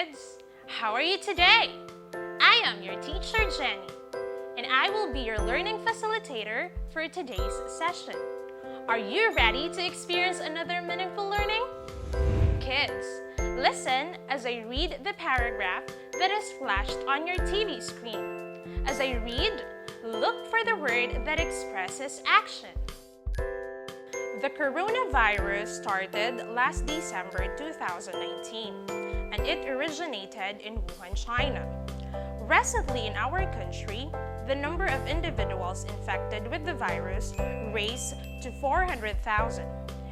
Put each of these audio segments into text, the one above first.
kids! How are you today? I am your teacher, Jenny, and I will be your learning facilitator for today's session. Are you ready to experience another meaningful learning? Kids, listen as I read the paragraph that is flashed on your TV screen. As I read, look for the word that expresses action. The coronavirus started last December 2019, and it originated in Wuhan, China. Recently in our country, the number of individuals infected with the virus raised to 400,000.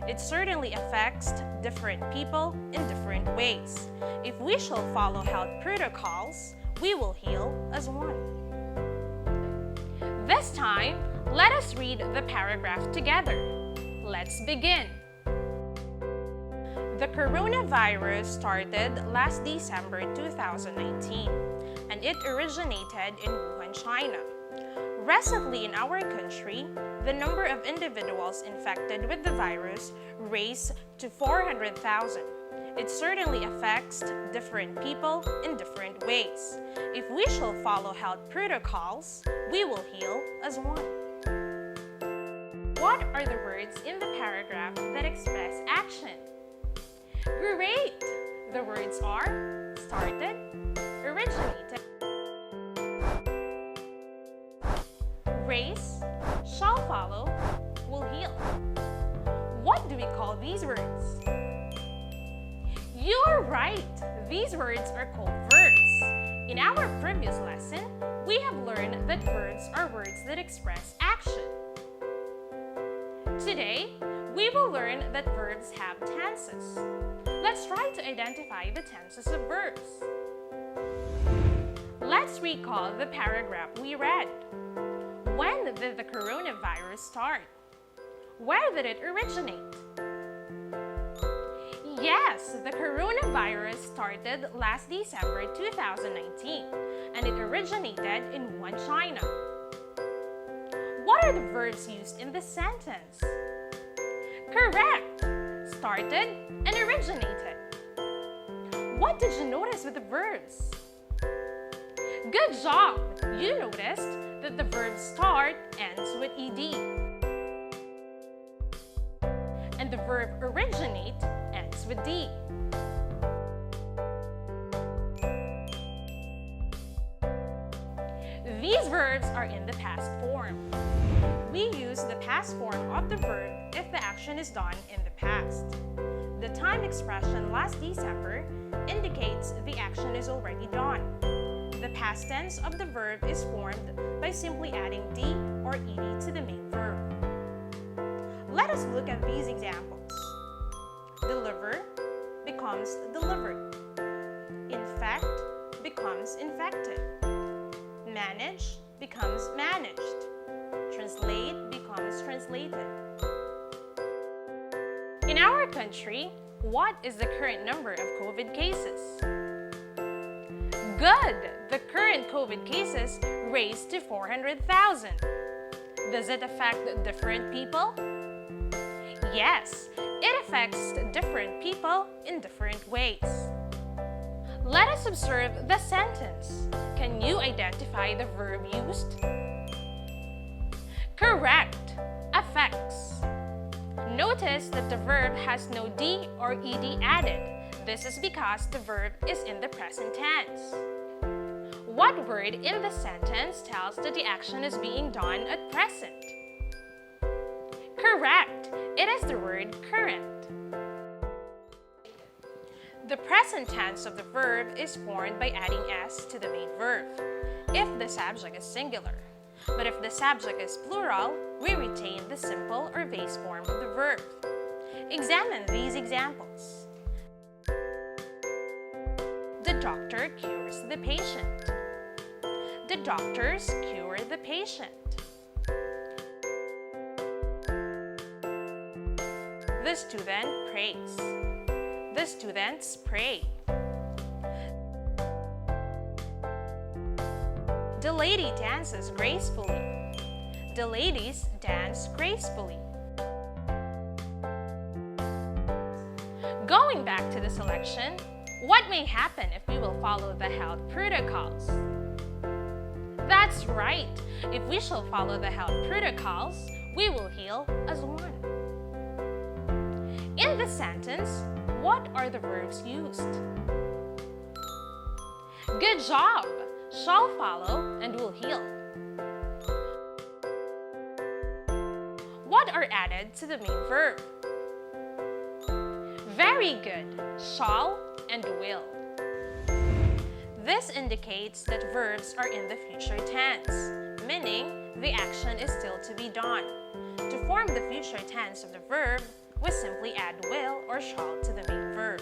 It certainly affects different people in different ways. If we shall follow health protocols, we will heal as one. This time, let us read the paragraph together. Let's begin. The coronavirus started last December 2019, and it originated in Wuhan, China. Recently in our country, the number of individuals infected with the virus raised to 400,000. It certainly affects different people in different ways. If we shall follow health protocols, we will heal as one. What are the words in the paragraph that express action? Great! The words are started, originated, raise, shall follow, will heal. What do we call these words? You're right! These words are called verbs. In our previous lesson, we have learned that verbs are words that express action. Today, we will learn that verbs have tenses. Let's try to identify the tenses of verbs. Let's recall the paragraph we read. When did the coronavirus start? Where did it originate? Yes, the coronavirus started last December 2019, and it originated in Wuhan, China. What are the verbs used in this sentence? Correct! Started and originated. What did you notice with the verbs? Good job! You noticed that the verb start ends with ed. And the verb originate ends with d. These verbs are in the past form. We use the past form of the verb if the action is done in the past. The time expression last December indicates the action is already done. The past tense of the verb is formed by simply adding d or ed to the main verb. Let us look at these examples. Deliver becomes delivered. Infect becomes infected. Manage becomes managed. Translate becomes translated. In our country, what is the current number of COVID cases? Good! The current COVID cases raised to 400,000. Does it affect different people? Yes, it affects different people in different ways. Let us observe the sentence. Can you identify the verb used? Correct! Affects. Notice that the verb has no d or ed added. This is because the verb is in the present tense. What word in the sentence tells that the action is being done at present? Correct! It is the word current. The present tense of the verb is formed by adding s to the main verb if the subject is singular. But if the subject is plural, we retain the simple or base form of the verb. Examine these examples. The doctor cures the patient. The doctors cure the patient. The student prays. The students pray. The lady dances gracefully. The ladies dance gracefully. Going back to the selection, What may happen if we will follow the health protocols? That's right. If we shall follow the health protocols, we will heal as one. In the sentence, what are the verbs used? Good job! Shall follow and will heal. What are added to the main verb? Very good! Shall and will. This indicates that verbs are in the future tense, meaning the action is still to be done. To form the future tense of the verb, we simply add will or shall to the main verb.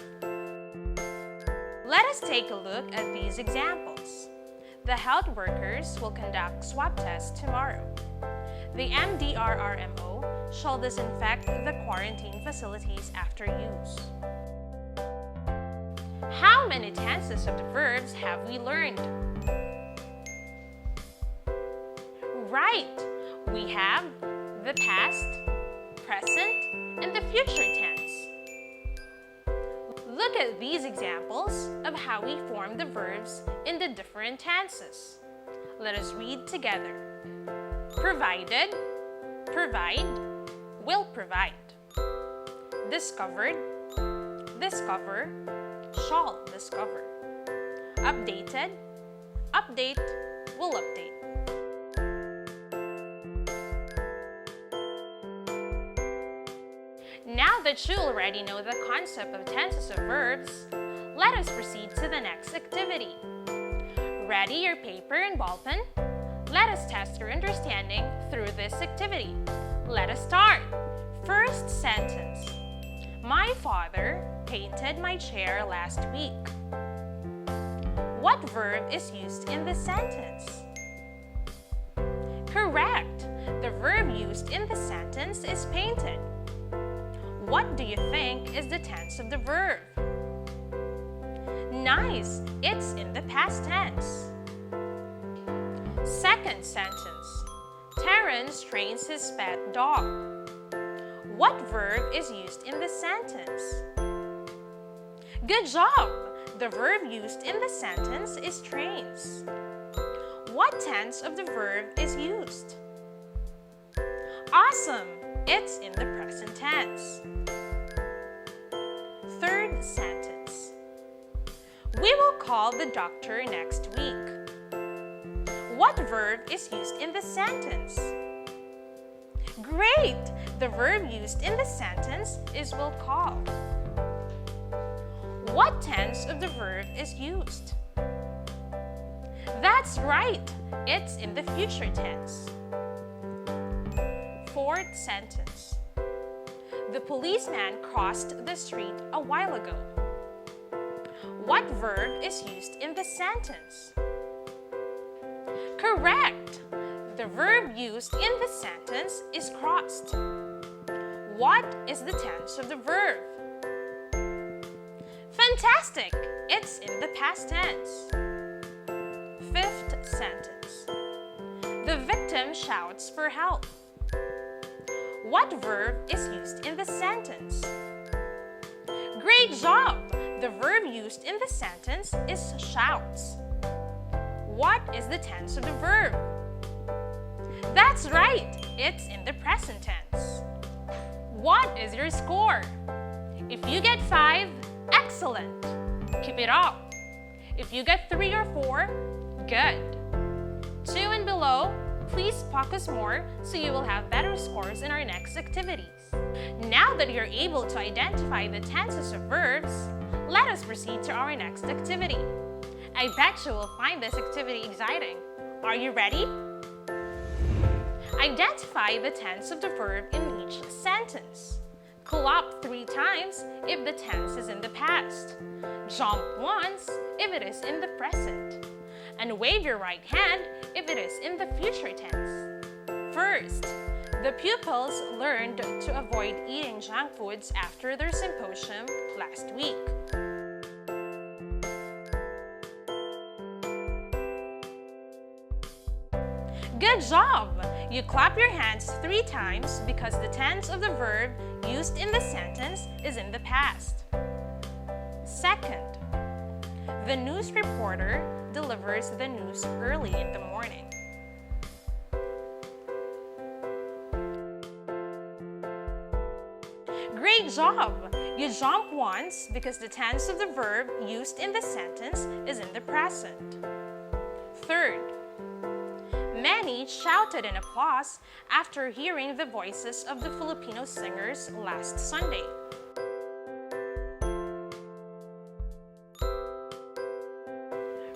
Let us take a look at these examples. The health workers will conduct swab tests tomorrow. The MDRRMO shall disinfect the quarantine facilities after use. How many tenses of the verbs have we learned? Right! We have the past, present, and the future tense. Look at these examples of how we form the verbs in the different tenses. Let us read together. Provided, provide, will provide. Discovered, discover, shall discover. Updated, update, will update. Now that you already know the concept of tenses of verbs, let us proceed to the next activity. Ready your paper and ball pen? Let us test your understanding through this activity. Let us start. First sentence. My father painted my chair last week. What verb is used in this sentence? Correct! The verb used in the sentence is painted. What do you think is the tense of the verb? Nice! It's in the past tense. Second sentence. Terrence trains his pet dog. What verb is used in the sentence? Good job! The verb used in the sentence is trains. What tense of the verb is used? Awesome! It's in the present tense. Third sentence. We will call the doctor next week. What verb is used in the sentence? Great! The verb used in the sentence is will call. What tense of the verb is used? That's right! It's in the future tense. Fourth sentence. The policeman crossed the street a while ago. What verb is used in the sentence? Correct! The verb used in the sentence is crossed. What is the tense of the verb? Fantastic! It's in the past tense. Fifth sentence. The victim shouts for help. What verb is used in the sentence? Great job! The verb used in the sentence is shouts. What is the tense of the verb? That's right! It's in the present tense. What is your score? If you get 5, excellent! Keep it up. If you get 3 or 4, good. 2 and below, please focus more so you will have better scores in our next activities. Now that you're able to identify the tenses of verbs, let us proceed to our next activity. I bet you will find this activity exciting. Are you ready? Identify the tense of the verb in each sentence. Clap 3 times if the tense is in the past. Jump once if it is in the present. And wave your right hand if it is in the future tense. First, the pupils learned to avoid eating junk foods after their symposium last week. Good job! You clap your hands 3 times because the tense of the verb used in the sentence is in the past. Second, The news reporter delivers the news early in the morning. Great job! You jump once because the tense of the verb used in the sentence is in the present. Third, many shouted in applause after hearing the voices of the Filipino singers last Sunday.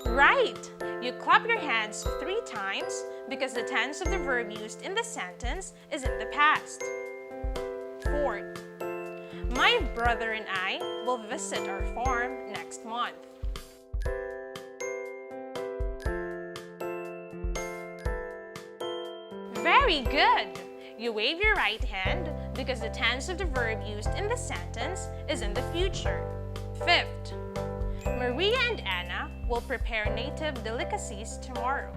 Right! You clap your hands 3 times because the tense of the verb used in the sentence is in the past. Fourth, my brother and I will visit our farm next month. Very good! You wave your right hand because the tense of the verb used in the sentence is in the future. Fifth, Maria and Anna will prepare native delicacies tomorrow.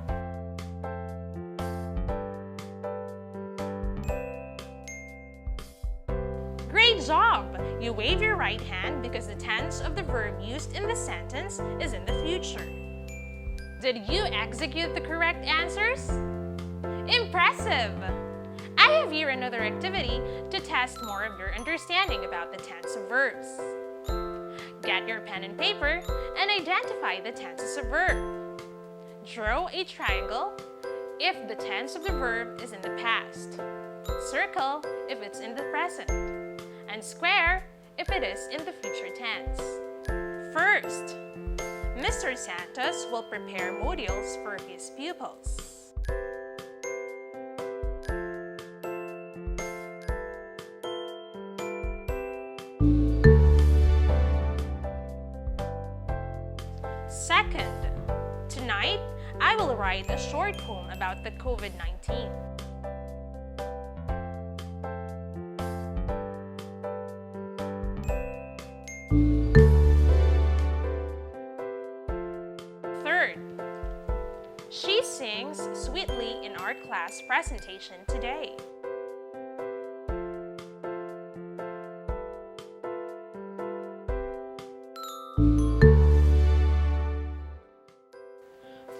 Great job! You wave your right hand because the tense of the verb used in the sentence is in the future. Did you execute the correct answers? Impressive! I have here another activity to test more of your understanding about the tense of verbs. Get your pen and paper and identify the tenses of verb. Draw a triangle if the tense of the verb is in the past. Circle if it's in the present. And square if it is in the future tense. First, Mr. Santos will prepare modules for his pupils. Second, tonight I will write a short poem about the COVID-19. Third, she sings sweetly in our class presentation today.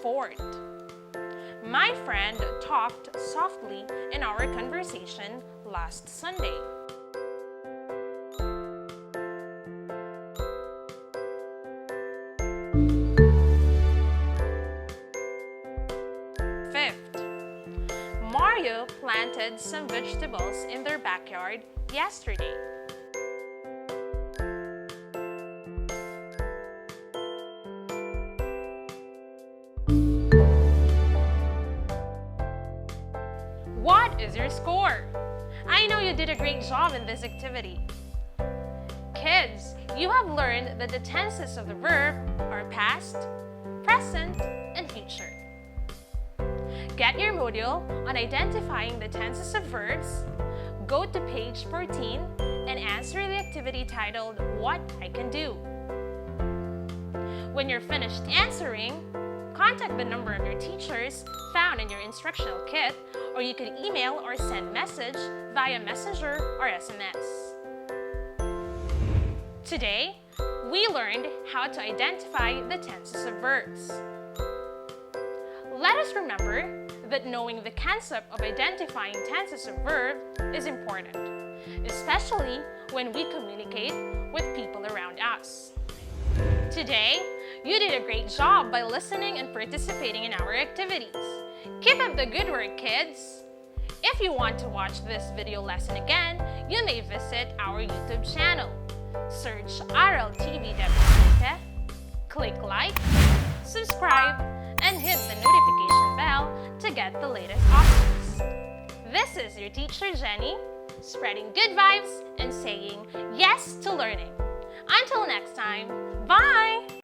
Fourth, my friend talked softly in our conversation last Sunday. Fifth, Mario planted some vegetables in their backyard yesterday. What is your score? I know you did a great job in this activity. Kids, you have learned that the tenses of the verb are past, present, and future. Get your module on identifying the tenses of verbs, go to page 14, and answer the activity titled, What I Can Do. When you're finished answering, contact the number of your teachers found in your instructional kit, or you can email or send message via Messenger or SMS. Today, we learned how to identify the tenses of verbs. Let us remember that knowing the concept of identifying tenses of verb is important, especially when we communicate with people around us. Today, you did a great job by listening and participating in our activities. Keep up the good work, kids! If you want to watch this video lesson again, you may visit our YouTube channel. Search Aral TV Deped Leyte, click like, subscribe, and hit the notification bell to get the latest updates. This is your teacher Jenny, spreading good vibes and saying yes to learning. Until next time, bye!